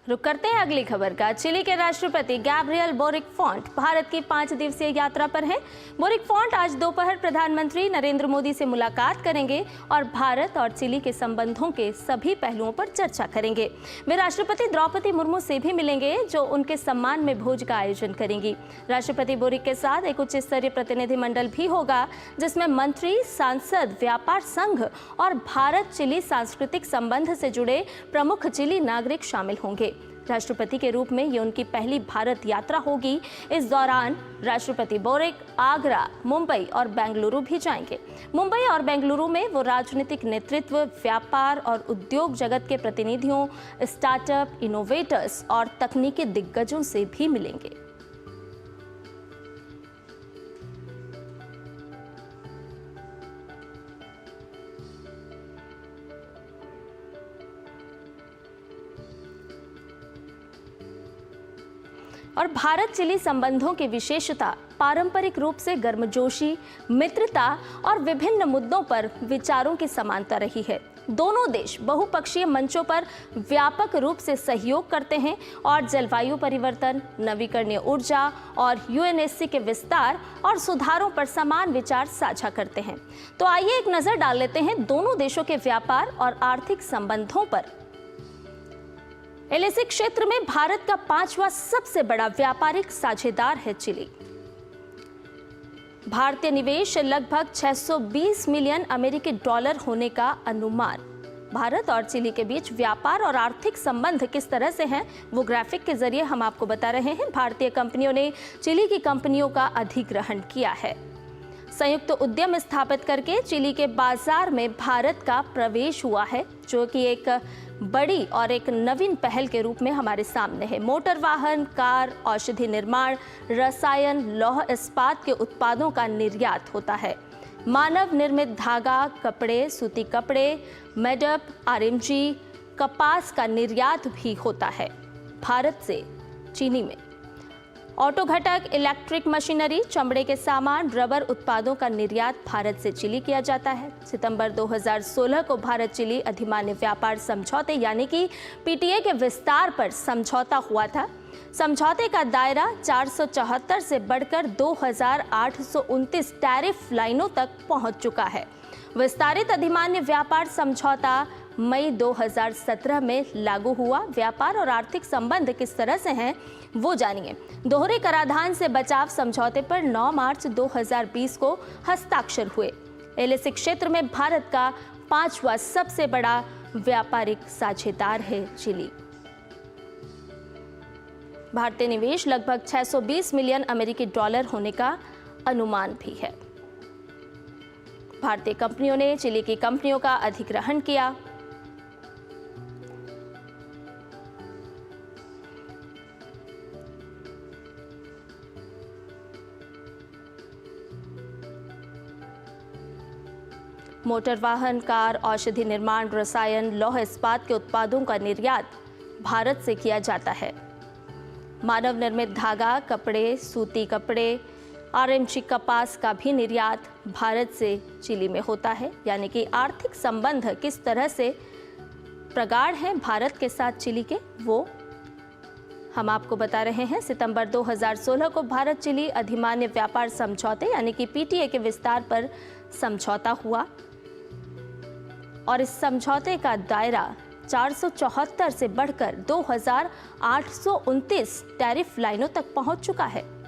रुक करते हैं अगली खबर का। चिली के राष्ट्रपति गैब्रियल बोरिक फोंट भारत की 5 दिवसीय यात्रा पर हैं। बोरिक फोंट आज दोपहर प्रधानमंत्री नरेंद्र मोदी से मुलाकात करेंगे और भारत और चिली के संबंधों के सभी पहलुओं पर चर्चा करेंगे। वे राष्ट्रपति द्रौपदी मुर्मू से भी मिलेंगे, जो उनके सम्मान में भोज का आयोजन करेंगी। राष्ट्रपति बोरिक के साथ एक उच्च स्तरीय प्रतिनिधिमंडल भी होगा, जिसमें मंत्री, सांसद, व्यापार संघ और भारत चिली सांस्कृतिक संबंध से जुड़े प्रमुख चिली नागरिक शामिल होंगे। राष्ट्रपति के रूप में ये उनकी पहली भारत यात्रा होगी। इस दौरान राष्ट्रपति बोरिक आगरा, मुंबई और बेंगलुरु भी जाएंगे। मुंबई और बेंगलुरु में वो राजनीतिक नेतृत्व, व्यापार और उद्योग जगत के प्रतिनिधियों, स्टार्टअप, इनोवेटर्स और तकनीकी दिग्गजों से भी मिलेंगे। और भारत चिली संबंधों की विशेषता पारंपरिक रूप से गर्मजोशी, मित्रता और विभिन्न मुद्दों पर विचारों की समानता रही है। दोनों देश बहुपक्षीय मंचों पर व्यापक रूप से सहयोग करते हैं और जलवायु परिवर्तन, नवीकरणीय ऊर्जा और यूएनएससी के विस्तार और सुधारों पर समान विचार साझा करते हैं। तो आइए एक नजर डाल लेते हैं दोनों देशों के व्यापार और आर्थिक संबंधों पर। एलएसी क्षेत्र में भारत का 5वां सबसे बड़ा व्यापारिक साझेदार है चिली। भारतीय निवेश लगभग 620 मिलियन अमेरिकी डॉलर होने का अनुमान। भारत और चिली के बीच व्यापार और आर्थिक संबंध किस तरह से हैं, वो ग्राफिक के जरिए हम आपको बता रहे हैं। भारतीय कंपनियों ने चिली की कंपनियों का अधिग्रहण किया है। संयुक्त उद्यम स्थापित करके चिली के बाजार में भारत का प्रवेश हुआ है, जो कि एक बड़ी और एक नवीन पहल के रूप में हमारे सामने है। मोटर वाहन, कार, औषधि निर्माण, रसायन, लौह इस्पात के उत्पादों का निर्यात होता है। मानव निर्मित धागा, कपड़े, सूती कपड़े, मेडप, आरएमजी, कपास का निर्यात भी होता है भारत से चीनी में। ऑटो घटक, इलेक्ट्रिक मशीनरी, चमड़े के सामान, रबर उत्पादों का निर्यात भारत से चिली किया जाता है। सितंबर 2016 को भारत चिली अधिमान्य व्यापार समझौते यानी कि पीटीए के विस्तार पर समझौता हुआ था। समझौते का दायरा 474 से बढ़कर 2829 टैरिफ लाइनों तक पहुंच चुका है। विस्तारित अधिमान्य व्यापार समझौता मई 2017 में लागू हुआ। व्यापार और आर्थिक संबंध किस तरह से हैं, वो जानिए। दोहरे कराधान से बचाव समझौते पर 9 मार्च 2020 को हस्ताक्षर हुए। एलएसी क्षेत्र में भारत का 5वां सबसे बड़ा व्यापारिक साझेदार है चिली। भारतीय निवेश लगभग 620 मिलियन अमेरिकी डॉलर होने का अनुमान भी है। भारतीय कंपनियों ने चिली की कंपनियों का अधिग्रहण किया। मोटर वाहन, कार, औषधि निर्माण, रसायन, लौह इस्पात के उत्पादों का निर्यात भारत से किया जाता है। मानव निर्मित धागा, कपड़े, सूती कपड़े, आरएमजी कपास का भी निर्यात भारत से चिली में होता है। यानी कि आर्थिक संबंध किस तरह से प्रगाढ़ हैं भारत के साथ चिली के, वो हम आपको बता रहे हैं। सितंबर 2016 को भारत चिली अधिमान्य व्यापार समझौते यानी कि पीटीए के विस्तार पर समझौता हुआ और इस समझौते का दायरा 474 से बढ़कर 2829 टैरिफ लाइनों तक पहुंच चुका है।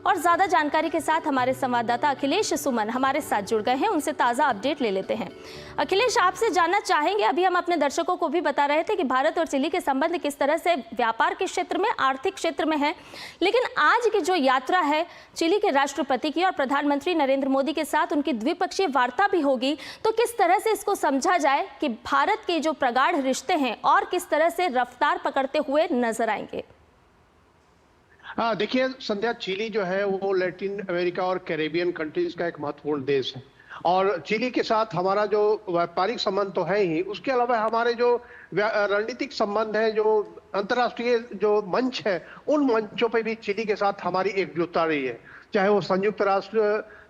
और ज्यादा जानकारी के साथ हमारे संवाददाता अखिलेश सुमन हमारे साथ जुड़ गए हैं, उनसे ताजा अपडेट ले लेते हैं। अखिलेश, आपसे जानना चाहेंगे, अभी हम अपने दर्शकों को भी बता रहे थे कि भारत और चिली के संबंध किस तरह से व्यापार के क्षेत्र में, आर्थिक क्षेत्र में है, लेकिन आज की जो यात्रा है चिली के राष्ट्रपति की और प्रधानमंत्री नरेंद्र मोदी के साथ उनकी द्विपक्षीय वार्ता भी होगी, तो किस तरह से इसको समझा जाए कि भारत के जो प्रगाढ़ रिश्ते हैं और किस तरह से रफ्तार पकड़ते हुए नजर आएंगे? हाँ, देखिए संध्या, चिली जो है वो लैटिन अमेरिका और कैरेबियन कंट्रीज का एक महत्वपूर्ण देश है और चिली के साथ हमारा जो व्यापारिक संबंध तो है ही, उसके अलावा हमारे जो रणनीतिक संबंध है, जो अंतर्राष्ट्रीय जो मंच है, उन मंचों पे भी चिली के साथ हमारी एकजुटता रही है। चाहे वो संयुक्त राष्ट्र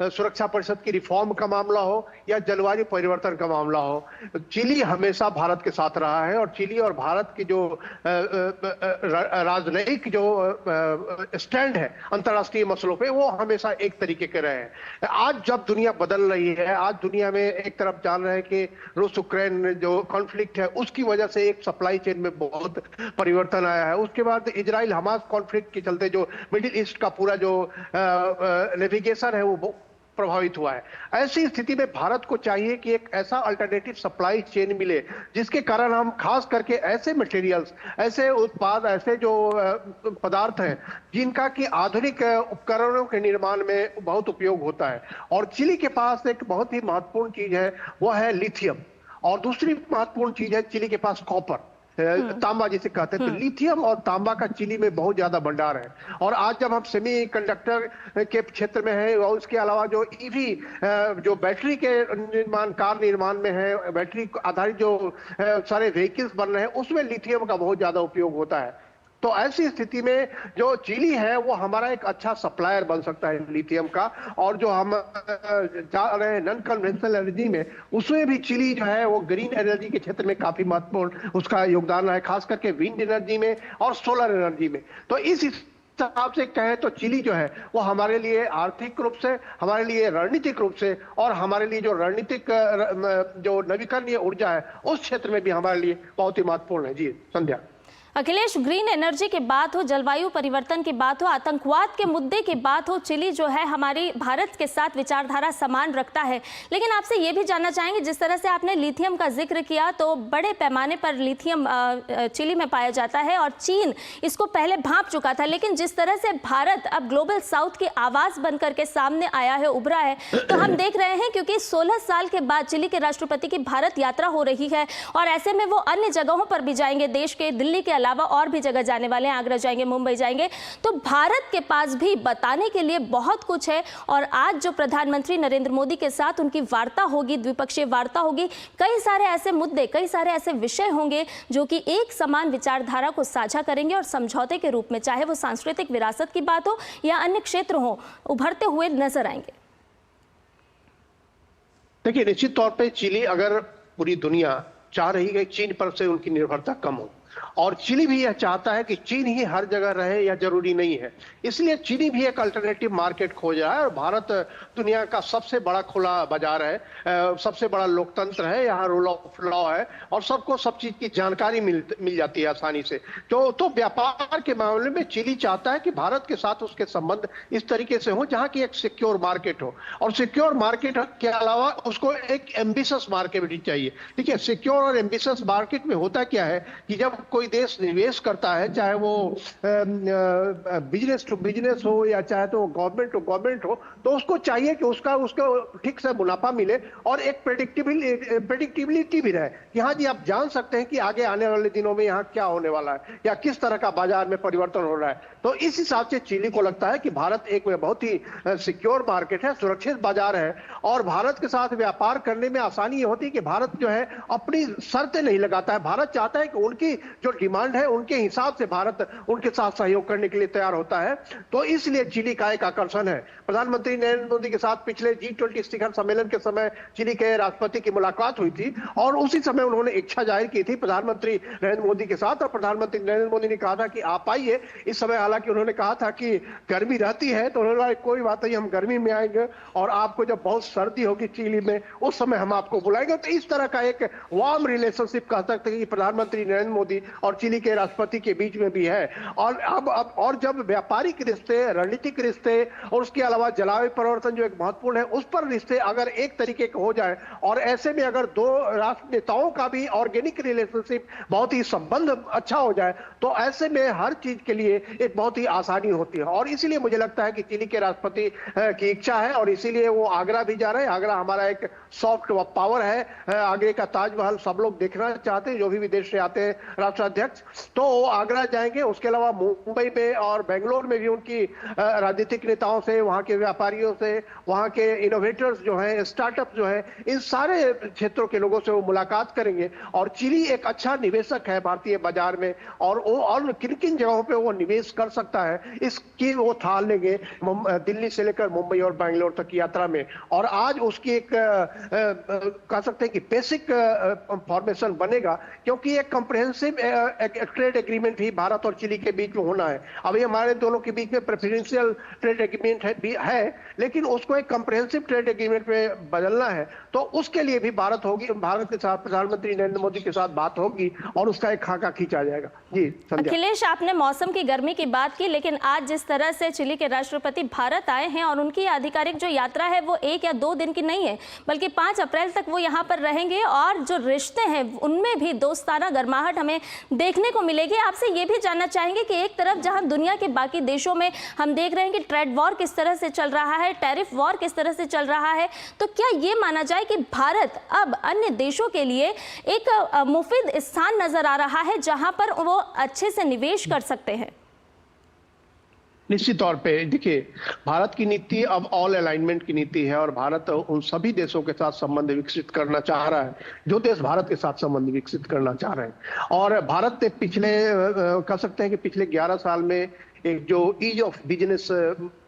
सुरक्षा परिषद की रिफॉर्म का मामला हो या जलवायु परिवर्तन का मामला हो, चिली हमेशा भारत के साथ रहा है। और चिली और भारत की जो राजनयिक जो स्टैंड है अंतर्राष्ट्रीय मसलों पे, वो हमेशा एक तरीके के रहे हैं। आज जब दुनिया बदल रही है, आज दुनिया में एक तरफ जान रहे हैं कि रूस यूक्रेन जो कॉन्फ्लिक्ट है उसकी वजह से एक सप्लाई चेन में बहुत परिवर्तन आया है। उसके बाद इजराइल हमास कॉन्फ्लिक्ट के चलते जो मिडिल ईस्ट का पूरा जो नेविगेशन है वो प्रभावित हुआ है। ऐसी स्थिति में भारत को चाहिए कि एक ऐसा अल्टरनेटिव सप्लाई चेन मिले जिसके कारण हम खास करके ऐसे मटेरियल्स, ऐसे उत्पाद, ऐसे जो पदार्थ हैं जिनका कि आधुनिक उपकरणों के निर्माण में बहुत उपयोग होता है। और चिली के पास एक बहुत ही महत्वपूर्ण चीज है, वो है लिथियम। और दूसरी महत्वपूर्ण चीज है चिली के पास कॉपर, तांबा जिसे कहते हैं। तो लिथियम और तांबा का चिली में बहुत ज्यादा भंडार है। और आज जब हम सेमीकंडक्टर के क्षेत्र में हैं और उसके अलावा जो ईवी जो बैटरी के निर्माण, कार निर्माण में है, बैटरी आधारित जो सारे व्हीकल्स बन रहे हैं उसमें लिथियम का बहुत ज्यादा उपयोग होता है। तो ऐसी स्थिति में जो चिली है वो हमारा एक अच्छा सप्लायर बन सकता है लिथियम का। और जो हम जा रहे हैं नॉन कन्वेंशनल एनर्जी में, उसमें भी चिली जो है वो ग्रीन एनर्जी के क्षेत्र में काफी महत्वपूर्ण उसका योगदान है, खास करके विंड एनर्जी में और सोलर एनर्जी में। तो इस हिसाब से कहें तो चिली जो है वो हमारे लिए आर्थिक रूप से, हमारे लिए रणनीतिक रूप से और हमारे लिए जो रणनीतिक जो नवीकरणीय ऊर्जा है उस क्षेत्र में भी हमारे लिए बहुत ही महत्वपूर्ण है। जी संध्या। अखिलेश, ग्रीन एनर्जी की बात हो, जलवायु परिवर्तन की बात हो, आतंकवाद के मुद्दे की बात हो, चिली जो है हमारी भारत के साथ विचारधारा समान रखता है। लेकिन आपसे ये भी जानना चाहेंगे, जिस तरह से आपने लिथियम का जिक्र किया तो बड़े पैमाने पर लिथियम चिली में पाया जाता है और चीन इसको पहले भांप चुका था। लेकिन जिस तरह से भारत अब ग्लोबल साउथ की आवाज़ बनकर के सामने आया है, उभरा है, तो हम देख रहे हैं क्योंकि 16 साल के बाद चिली के राष्ट्रपति की भारत यात्रा हो रही है और ऐसे में वो अन्य जगहों पर भी जाएंगे, देश के दिल्ली के अलावा और भी जगह जाने वाले हैं, आगरा जाएंगे, मुंबई जाएंगे। तो भारत के पास भी बताने के लिए बहुत कुछ है। और आज जो प्रधानमंत्री नरेंद्र मोदी के साथ उनकी वार्ता होगी, द्विपक्षीय वार्ता होगी, कई सारे ऐसे मुद्दे, कई सारे ऐसे विषय होंगे जो कि एक समान विचारधारा को साझा करेंगे और समझौते के रूप में, चाहे वो सांस्कृतिक विरासत की बात हो या अन्य क्षेत्र हो, उभरते हुए नजर आएंगे। देखिए, निश्चित तौर पे चिली, अगर पूरी दुनिया चाह रही है चीन पर से उनकी निर्भरता कम हो, और चिली भी यह चाहता है कि चीन ही हर जगह रहे, यह जरूरी नहीं है, इसलिए चिली भी एक अल्टरनेटिव मार्केट खोज रहा है। और भारत दुनिया का सबसे बड़ा खुला बाजार है, सबसे बड़ा लोकतंत्र है, यहाँ रूल ऑफ लॉ है और सबको सब चीज की जानकारी मिल जाती है आसानी से। तो व्यापार के मामले में चिली चाहता है कि भारत के साथ उसके संबंध इस तरीके से हो जहाँ की एक सिक्योर मार्केट हो। और सिक्योर मार्केट के अलावा उसको एक एम्बिशियस मार्केट भी चाहिए। ठीक है, सिक्योर और एम्बिशियस मार्केट में होता क्या है कि जब कोई देश निवेश करता है, चाहे वो बिजनेस टू बिजनेस हो या चाहे तो गवर्नमेंट टू गवर्नमेंट हो, तो उसको चाहिए कि उसको ठीक से मुनाफा मिले और एक प्रेडिक्टिबिलिटी भी रहे कि हाँ जी, आप जान सकते हैं कि आगे आने वाले दिनों में यहाँ क्या होने वाला है या किस तरह का बाजार में परिवर्तन हो रहा है। तो इस हिसाब से चिली को लगता है कि भारत एक बहुत ही सिक्योर मार्केट है, सुरक्षित बाजार है और भारत के साथ व्यापार करने में आसानी ये होती है कि भारत जो है अपनी शर्तें नहीं लगाता है। भारत चाहता है कि उनकी जो डिमांड है उनके हिसाब से भारत उनके साथ सहयोग करने के लिए तैयार होता है। तो इसलिए चिली का एक आकर्षण है। प्रधानमंत्री नरेंद्र मोदी के साथ पिछले G20 शिखर सम्मेलन के समय चिली के राष्ट्रपति की मुलाकात हुई थी और उसी समय उन्होंने इच्छा जाहिर की थी प्रधानमंत्री नरेंद्र मोदी के साथ। और प्रधानमंत्री नरेंद्र मोदी ने कहा था कि आप आइए। इस समय हालांकि उन्होंने कहा था कि गर्मी रहती है, तो उन्होंने कहा कोई बात नहीं, हम गर्मी में आएंगे और आपको जब बहुत सर्दी होगी चिली में उस समय हम आपको बुलाएंगे। तो इस तरह का एक वार्म रिलेशनशिप कह सकते हैं कि प्रधानमंत्री नरेंद्र मोदी और चिली के राष्ट्रपति के बीच में भी है। और अब और जब व्यापारिक रिश्ते, रणनीतिक रिश्ते और उसके अलावा जलवायु परिवर्तन जो एक महत्वपूर्ण है उस पर रिश्ते अगर एक तरीके के हो जाए और ऐसे में अगर दो राष्ट्र नेताओं का भी ऑर्गेनिक रिलेशनशिप, बहुत ही संबंध अच्छा हो जाए, तो ऐसे में हर चीज के लिए एक बहुत ही आसानी होती है। और इसीलिए मुझे लगता है कि चिली के राष्ट्रपति की इच्छा है और इसीलिए वो आगरा भी जा रहे हैं। आगरा हमारा एक सॉफ्ट पावर है, आगरे का ताजमहल सब लोग देखना चाहते हैं, जो भी विदेश से आते हैं राष्ट्राध्यक्ष, तो वो आगरा जाएंगे। उसके अलावा मुंबई में और बेंगलोर में भी उनकी राजनीतिक नेताओं से, वहां के व्यापारियों से, वहां के इनोवेटर्स जो हैं, स्टार्टअप जो है, इन सारे क्षेत्रों के लोगों से वो मुलाकात करेंगे। और चिली एक अच्छा निवेशक है भारतीय बाजार में, और वो और किन किन जगहों पे वो निवेश कर सकता है इसकी वो ठान लेंगे दिल्ली से लेकर मुंबई और बेंगलोर तक की यात्रा में। और आज उसकी एक कह सकते हैं कि बेसिक फॉर्मेशन बनेगा, क्योंकि एक कॉम्प्रिहेंसिव ट्रेड एग्रीमेंट ही भारत और चिली के बीच में होना है। अभी हमारे दोनों के बीच में प्रेफरेंशियल ट्रेड एग्रीमेंट है, लेकिन उसको एक कॉम्प्रिहेंसिव ट्रेड एग्रीमेंट में बदलना है। तो उसके लिए भी भारत के साथ प्रधानमंत्री नरेंद्र मोदी के साथ बात होगी और उसका एक खाका खींचा जाएगा। जी संध्या। अखिलेश, आपने मौसम की गर्मी की बात की, लेकिन आज जिस तरह से चिली के राष्ट्रपति भारत आए हैं और उनकी आधिकारिक जो यात्रा है वो 1 या 2 दिन की नहीं है, बल्कि 5 अप्रैल तक वो यहाँ पर रहेंगे, और जो रिश्ते हैं उनमें भी दोस्ताना गर्माहट हमें देखने को मिलेगी। आपसे ये भी जानना चाहेंगे कि एक तरफ जहाँ दुनिया के बाकी देशों में हम देख रहे हैं कि ट्रेड वॉर किस तरह से चल रहा है, टैरिफ वॉर किस तरह से चल रहा है, तो क्या ये माना जाए कि भारत अब अन्य देशों के लिए एक मुफीद स्थान नजर आ रहा है जहां पर वो अच्छे से निवेश कर सकते हैं? निश्चित तौर पे देखिए, भारत की नीति अब ऑल अलाइनमेंट की नीति है, और भारत उन सभी देशों के साथ संबंध विकसित करना चाह रहा है जो देश भारत के साथ संबंध विकसित करना चाह रहे हैं। और भारत ने कह सकते हैं कि पिछले 11 साल में एक जो ईज ऑफ बिजनेस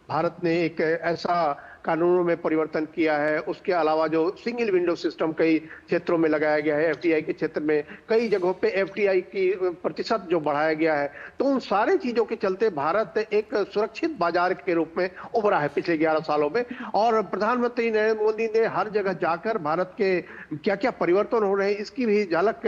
भारत ने एक ऐसा कानूनों में परिवर्तन किया है। उसके अलावा जो सिंगल विंडो सिस्टम कई क्षेत्रों में लगाया गया है, एफडीआई के क्षेत्र में कई जगहों पे एफडीआई की प्रतिशत जो बढ़ाया गया है, तो उन सारे चीजों के चलते भारत एक सुरक्षित बाजार के रूप में उभरा है पिछले 11 सालों में। और प्रधानमंत्री नरेंद्र मोदी ने हर जगह जाकर भारत के क्या क्या परिवर्तन हो रहे हैं इसकी भी झलक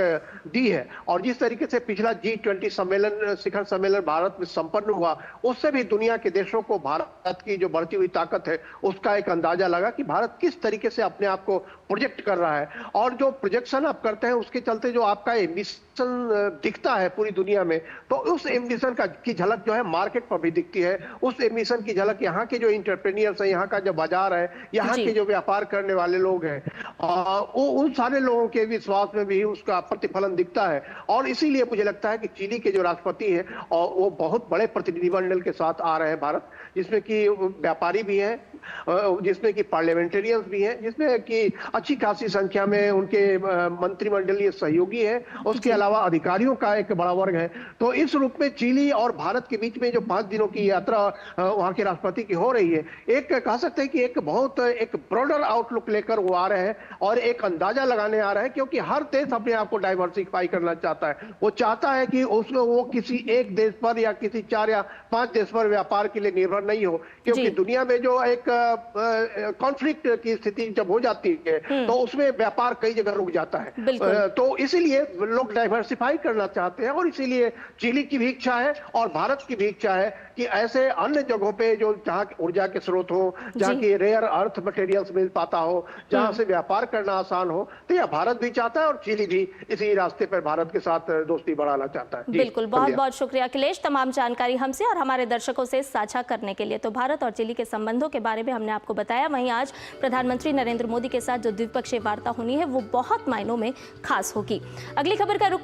दी है। और जिस तरीके से पिछला G20 सम्मेलन, शिखर सम्मेलन भारत में संपन्न हुआ, उससे भी दुनिया के देशों को भारत की जो बढ़ती हुई ताकत है उसका एक अंदाजा लगा कि भारत किस तरीके से अपने आप को प्रोजेक्ट कर रहा है। और जो प्रोजेक्शन आप करते हैं उसके चलते जो आपका एम्बिशन दिखता है पूरी दुनिया में, तो उस एम्बिशन की झलक जो है मार्केट पर भी दिखती है। उस एम्बिशन की झलक यहाँ के जो इंटरप्रेन्योर्स हैं, यहाँ का जो बाजार है, यहाँ के जो व्यापार करने वाले लोग हैं, वो उन सारे लोगों के विश्वास में भी उसका प्रतिफलन दिखता है। और इसीलिए मुझे लगता है कि चिली के जो राष्ट्रपति है और वो बहुत बड़े प्रतिनिधिमंडल के साथ आ रहे हैं भारत, जिसमें कि व्यापारी भी हैं, जिसमें कि पार्लियामेंटेरियंस भी हैं, जिसमें कि अच्छी खासी संख्या में उनके मंत्रिमंडलीय सहयोगी हैं, उसके अलावा अधिकारियों का एक बड़ा वर्ग है। तो इस रूप में चिली और भारत के बीच में जो 5 दिनों की यात्रा वहां के राष्ट्रपति की हो रही है, एक कह सकते हैं कि एक ब्रॉडर आउटलुक लेकर वो आ रहे हैं और एक अंदाजा लगाने आ रहे हैं, क्योंकि हर देश अपने आप को डाइवर्सिफाई करना चाहता है। वो चाहता है कि उसको वो किसी एक देश पर या किसी 4 या 5 देश पर व्यापार के लिए निर्भर नहीं हो, क्योंकि दुनिया में जो एक कॉन्फ्लिक्ट की स्थिति जब हो जाती है तो उसमें व्यापार कई जगह रुक जाता है। तो इसीलिए लोग डाइवर्सिफाई करना चाहते हैं, और इसीलिए चिली की भी इच्छा है और भारत की भी इच्छा है कि ऐसे अन्य जगहों पे जो जहां ऊर्जा के स्रोत हो, जहां की रेयर अर्थ मटेरियल्स मिल पाता हो, जहां से व्यापार करना आसान हो, तो यह भारत भी चाहता है और चिली भी इसी रास्ते पर भारत के साथ दोस्ती बढ़ाना चाहता है। बिल्कुल, बहुत बहुत शुक्रिया अखिलेश, तमाम जानकारी हमसे और हमारे दर्शकों से साझा करने के लिए। तो भारत और चिली के संबंधों के बारे में हमने आपको बताया। वहीं आज प्रधानमंत्री नरेंद्र मोदी के साथ जो द्विपक्षीय वार्ता होनी है वो बहुत मायनों में खास होगी। अगली खबर का रुख